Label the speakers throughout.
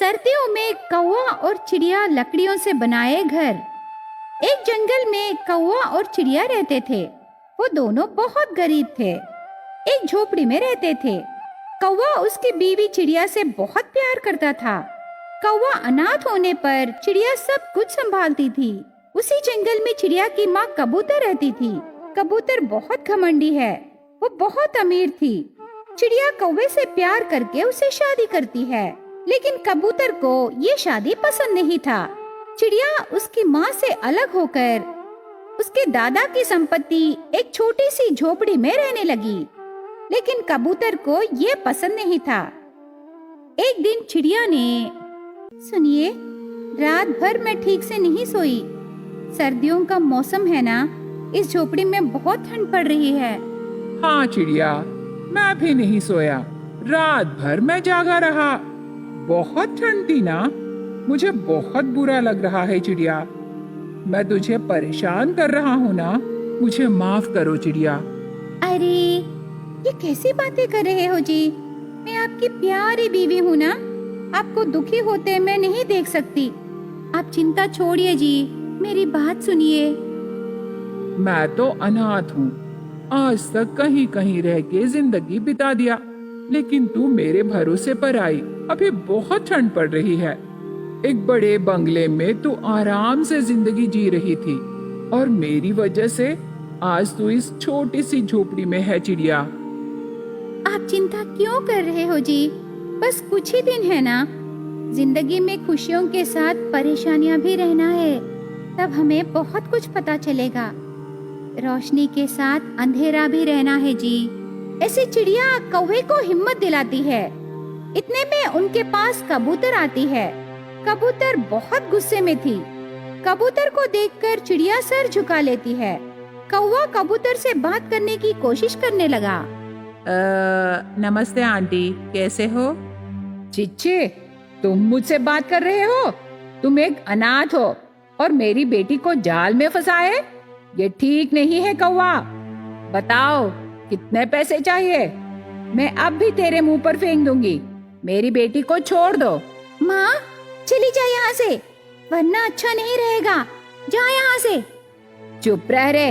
Speaker 1: सर्दियों में कौवा और चिड़िया लकड़ियों से बनाए घर। एक जंगल में कौवा और चिड़िया रहते थे। वो दोनों बहुत गरीब थे, एक झोपड़ी में रहते थे। कौवा उसकी बीवी चिड़िया से बहुत प्यार करता था। कौवा अनाथ होने पर चिड़िया सब कुछ संभालती थी। उसी जंगल में चिड़िया की माँ कबूतर रहती थी। कबूतर बहुत घमंडी है, वो बहुत अमीर थी। चिड़िया कौवे से प्यार करके उसे शादी करती है, लेकिन कबूतर को ये शादी पसंद नहीं था। चिड़िया उसकी माँ से अलग होकर उसके दादा की संपत्ति एक छोटी सी झोपड़ी में रहने लगी, लेकिन कबूतर को ये पसंद नहीं था। एक दिन चिड़िया ने, सुनिए, रात भर मैं ठीक से नहीं सोई। सर्दियों का मौसम है ना, इस झोपड़ी में बहुत ठंड पड़ रही है।
Speaker 2: हाँ चिड़िया, मैं भी नहीं सोया, रात भर मैं जागा रहा। बहुत ठंड थी ना, मुझे बहुत बुरा लग रहा है चिड़िया। मैं तुझे परेशान कर रहा हूँ ना, मुझे माफ करो चिड़िया।
Speaker 1: अरे, ये कैसी बातें कर रहे हो जी? मैं आपकी प्यारी बीवी हूँ ना, आपको दुखी होते मैं नहीं देख सकती। आप चिंता छोड़िए जी, मेरी बात सुनिए।
Speaker 2: मैं तो अनाथ हूँ, आज तक कहीं कहीं रह के जिंदगी बिता दिया, लेकिन तू मेरे भरोसे पर आई। अभी बहुत ठंड पड़ रही है। एक बड़े बंगले में तू आराम से जिंदगी जी रही थी, और मेरी वजह से आज तू इस छोटी सी झोपड़ी में है चिड़िया।
Speaker 1: आप चिंता क्यों कर रहे हो जी? बस कुछ ही दिन है ना। जिंदगी में खुशियों के साथ परेशानियां भी रहना है, तब हमें बहुत कुछ पता चलेगा। रोशनी के साथ अंधेरा भी रहना है जी। ऐसी चिड़िया कौवे को हिम्मत दिलाती है। इतने में उनके पास कबूतर आती है। कबूतर बहुत गुस्से में थी। कबूतर को देखकर चिड़िया सर झुका लेती है। कौवा कबूतर से बात करने की कोशिश करने लगा।
Speaker 2: नमस्ते आंटी, कैसे हो? चिच्चे, तुम मुझसे बात कर रहे हो? तुम एक अनाथ हो और मेरी बेटी को जाल में फंसाए? ये ठीक नहीं है कौवा। बताओ, कितने पैसे चाहिए? मैं अब भी तेरे मुंह पर फेंक दूंगी। मेरी बेटी को छोड़ दो।
Speaker 1: माँ, चली जा यहाँ से, वरना अच्छा नहीं रहेगा। जा यहाँ से।
Speaker 2: चुप रह रे।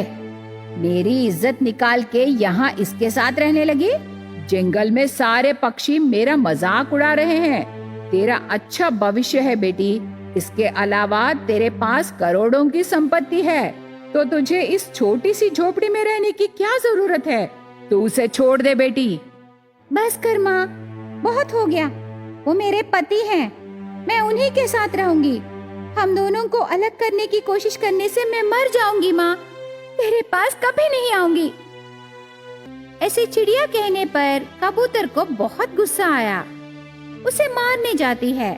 Speaker 2: मेरी इज्जत निकाल के यहाँ इसके साथ रहने लगी। जंगल में सारे पक्षी मेरा मजाक उड़ा रहे हैं। तेरा अच्छा भविष्य है बेटी। इसके अलावा तेरे पास करोड़ों की संपत्ति है, तो तुझे इस छोटी सी झोपड़ी में रहने की क्या जरूरत है? तू उसे छोड़ दे बेटी।
Speaker 1: बस कर माँ, बहुत हो गया। वो मेरे पति हैं, मैं उन्हीं के साथ रहूंगी। हम दोनों को अलग करने की कोशिश करने से मैं मर जाऊंगी माँ। तेरे पास कभी नहीं आऊंगी। ऐसे चिड़िया कहने पर कबूतर को बहुत गुस्सा आया। उसे मारने जाती है,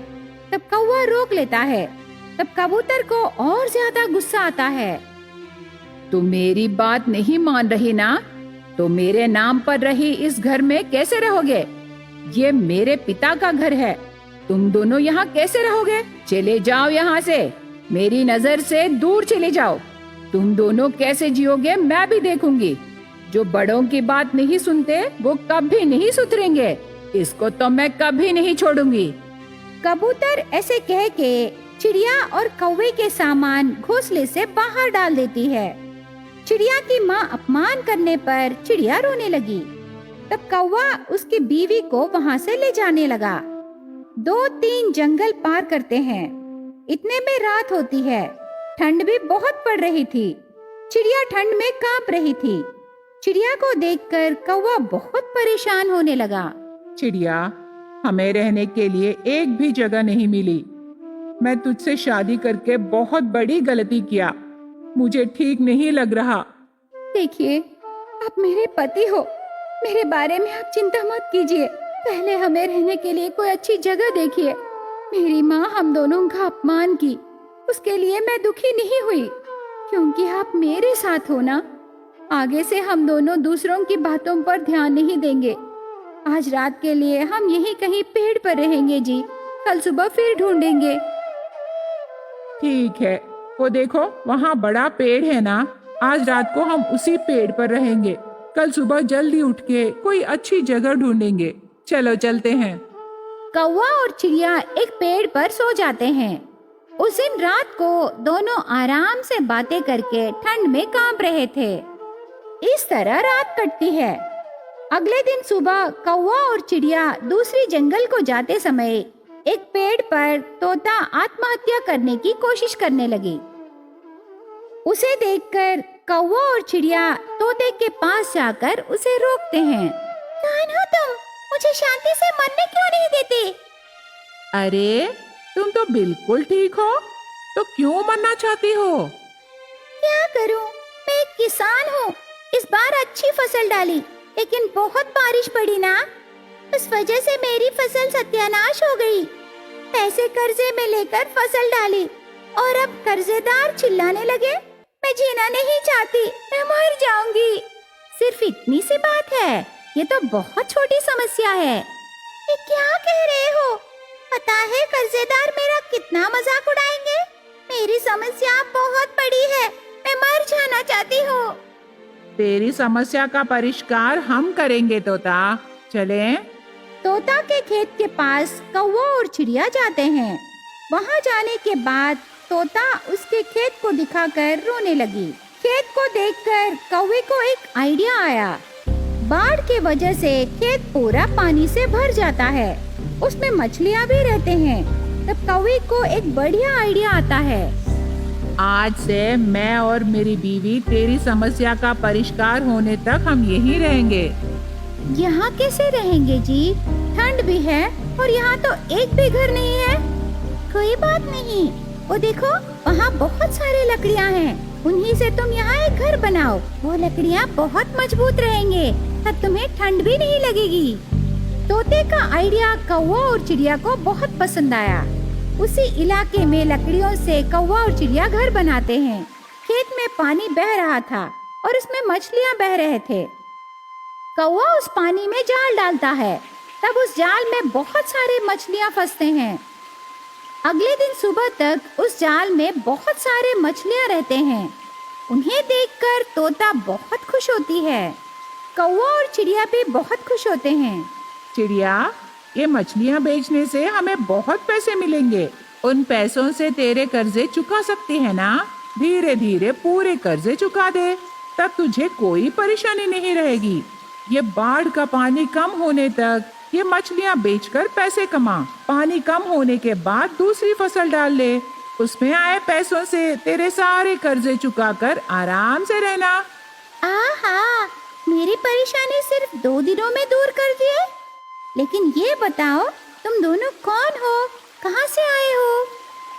Speaker 1: तब कौवा रोक लेता है। तब कबूतर को और ज्यादा गुस्सा आता है।
Speaker 2: तुम मेरी बात नहीं मान रही ना, तो मेरे नाम पर रही इस घर में कैसे रहोगे? ये मेरे पिता का घर है। तुम दोनों यहाँ कैसे रहोगे? चले जाओ यहाँ से, मेरी नजर से दूर चले जाओ। तुम दोनों कैसे जियोगे मैं भी देखूंगी। जो बड़ों की बात नहीं सुनते वो कभी नहीं सुधरेंगे। इसको तो मैं कभी नहीं छोड़ूंगी।
Speaker 1: कबूतर ऐसे कह के चिड़िया और कौवे के सामान घोंसले से बाहर डाल देती है। चिड़िया की माँ अपमान करने पर चिड़िया रोने लगी। तब कौवा उसकी बीवी को वहाँ से ले जाने लगा। 2-3 जंगल पार करते हैं। इतने में रात होती है। ठंड भी बहुत पड़ रही थी। चिड़िया ठंड में कांप रही थी। चिड़िया को देखकर कौवा बहुत परेशान होने लगा।
Speaker 2: चिड़िया, हमें रहने के लिए एक भी जगह नहीं मिली। मैं तुझसे शादी करके बहुत बड़ी गलती किया। मुझे ठीक नहीं लग रहा।
Speaker 1: देखिए, आप मेरे पति हो, मेरे बारे में आप चिंता मत कीजिए। पहले हमें रहने के लिए कोई अच्छी जगह देखिए। मेरी माँ हम दोनों का अपमान की, उसके लिए मैं दुखी नहीं हुई, क्योंकि आप मेरे साथ हो ना। आगे से हम दोनों दूसरों की बातों पर ध्यान नहीं देंगे। आज रात के लिए हम यहीं कहीं पेड़ पर रहेंगे जी। कल सुबह फिर ढूंढेंगे।
Speaker 2: ठीक है, वो देखो वहाँ बड़ा पेड़ है ना, आज रात को हम उसी पेड़ पर रहेंगे। कल सुबह जल्दी उठ के कोई अच्छी जगह ढूंढेंगे। चलो चलते हैं।
Speaker 1: कौवा और चिड़िया एक पेड़ पर सो जाते हैं। उस दिन रात को दोनों आराम से बातें करके ठंड में कांप रहे थे। इस तरह रात कटती है। अगले दिन सुबह कौवा और चिड़िया दूसरी जंगल को जाते समय एक पेड़ पर तोता आत्महत्या करने की कोशिश करने लगी। उसे देखकर कौवा और चिड़िया तोते के पास जाकर उसे रोकते हैं। कौन हो तुम? मुझे शांति से मरने क्यों नहीं देते?
Speaker 3: अरे तुम तो बिल्कुल ठीक हो, तो क्यों मरना चाहती हो?
Speaker 1: क्या करूं? मैं एक किसान हूँ। इस बार अच्छी फसल डाली, लेकिन बहुत बारिश पड़ी ना, उस वजह से मेरी फसल सत्यानाश हो गई। पैसे कर्जे में लेकर फसल डाली और अब कर्जेदार चिल्लाने लगे, मैं जीना नहीं चाहती, मैं मर जाऊंगी। सिर्फ इतनी सी बात है, ये तो बहुत छोटी समस्या है। ये क्या कह रहे हो? पता है कर्जेदार मेरा कितना मजाक उड़ाएंगे? मेरी समस्या बहुत बड़ी है, मैं मर जाना चाहती हूँ।
Speaker 3: तेरी समस्या का परिष्कार हम करेंगे तोता, चलें?
Speaker 1: तोता के खेत के पास कौवा और चिड़िया जाते हैं। वहाँ जाने के बाद तोता उसके खेत को दिखाकर रोने लगी। खेत को देखकर कौवे को एक आइडिया आया। बाढ़ के वजह से खेत पूरा पानी से भर जाता है, उसमें मछलियाँ भी रहते हैं। तब कौवे को एक बढ़िया आइडिया आता है।
Speaker 3: आज से मैं और मेरी बीवी तेरी समस्या का परिष्कार होने तक हम यहीं रहेंगे।
Speaker 1: यहाँ कैसे रहेंगे जी? ठंड भी है और यहाँ तो एक भी घर नहीं है। कोई बात नहीं, वो देखो वहाँ बहुत सारे लकड़ियाँ हैं, उन्हीं से तुम यहाँ एक घर बनाओ। वो लकड़ियाँ बहुत मजबूत रहेंगे, तब तुम्हें ठंड भी नहीं लगेगी। तोते का आइडिया कौवा और चिड़िया को बहुत पसंद आया। उसी इलाके में लकड़ियों से कौवा और चिड़िया घर बनाते हैं। खेत में पानी बह रहा था और उसमें मछलियाँ बह रहे थे। कौवा उस पानी में जाल डालता है, तब उस जाल में बहुत सारे मछलियाँ फंसते हैं। अगले दिन सुबह तक उस जाल में बहुत सारे मछलियाँ रहते हैं। उन्हें देखकर तोता बहुत खुश होती है। कौवा और चिड़िया भी बहुत खुश होते हैं।
Speaker 3: चिड़िया, ये मछलियाँ बेचने से हमें बहुत पैसे मिलेंगे। उन पैसों से तेरे कर्जे चुका सकती है ना? धीरे धीरे पूरे कर्जे चुका दे, तब तुझे कोई परेशानी नहीं रहेगी। ये बाढ़ का पानी कम होने तक ये मछलियाँ बेचकर पैसे कमा। पानी कम होने के बाद दूसरी फसल डाल ले, उसमें आए पैसों से तेरे सारे कर्जे चुकाकर आराम से रहना।
Speaker 1: आहा, मेरी परेशानी सिर्फ 2 दिनों में दूर कर दिए। लेकिन ये बताओ, तुम दोनों कौन हो? कहाँ से आए हो?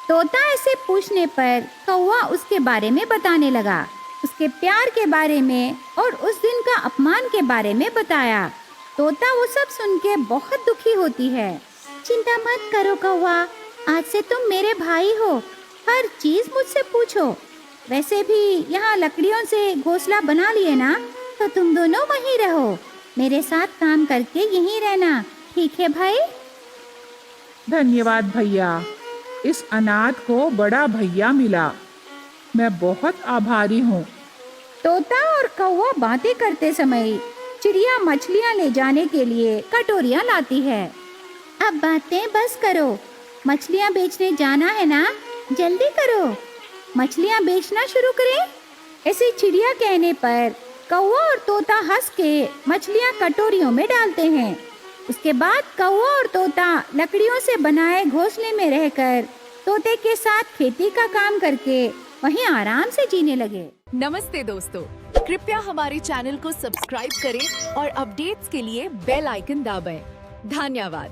Speaker 1: तोता ऐसे पूछने पर कौवा उसके बारे में बताने लगा, उसके प्यार के बारे में और उस दिन का अपमान के बारे में बताया। तोता वो सब सुन के बहुत दुखी होती है। चिंता मत करो कौवा, आज से तुम मेरे भाई हो, हर चीज मुझसे पूछो। वैसे भी यहाँ लकड़ियों से घोंसला बना लिए ना, तो तुम दोनों वहीं रहो, मेरे साथ काम करके यहीं रहना, ठीक है भाई?
Speaker 3: धन्यवाद भैया, इस अनाथ को बड़ा भैया मिला, मैं बहुत आभारी हूँ।
Speaker 1: तोता और कौवा बातें करते समय चिड़िया मछलियाँ ले जाने के लिए कटोरियाँ लाती है। अब बातें बस करो, मछलियाँ बेचने जाना है ना, जल्दी करो, मछलियाँ बेचना शुरू करें। ऐसे चिड़िया कहने पर कौवा और तोता हंस के मछलियाँ कटोरियों में डालते हैं। उसके बाद कौवा और तोता लकड़ियों से बनाए घोंसले में रहकर तोते के साथ खेती का काम करके वहीं आराम से जीने लगे।
Speaker 4: नमस्ते दोस्तों, कृपया हमारे चैनल को सब्सक्राइब करें और अपडेट्स के लिए बेल आइकन दबाएं। धन्यवाद।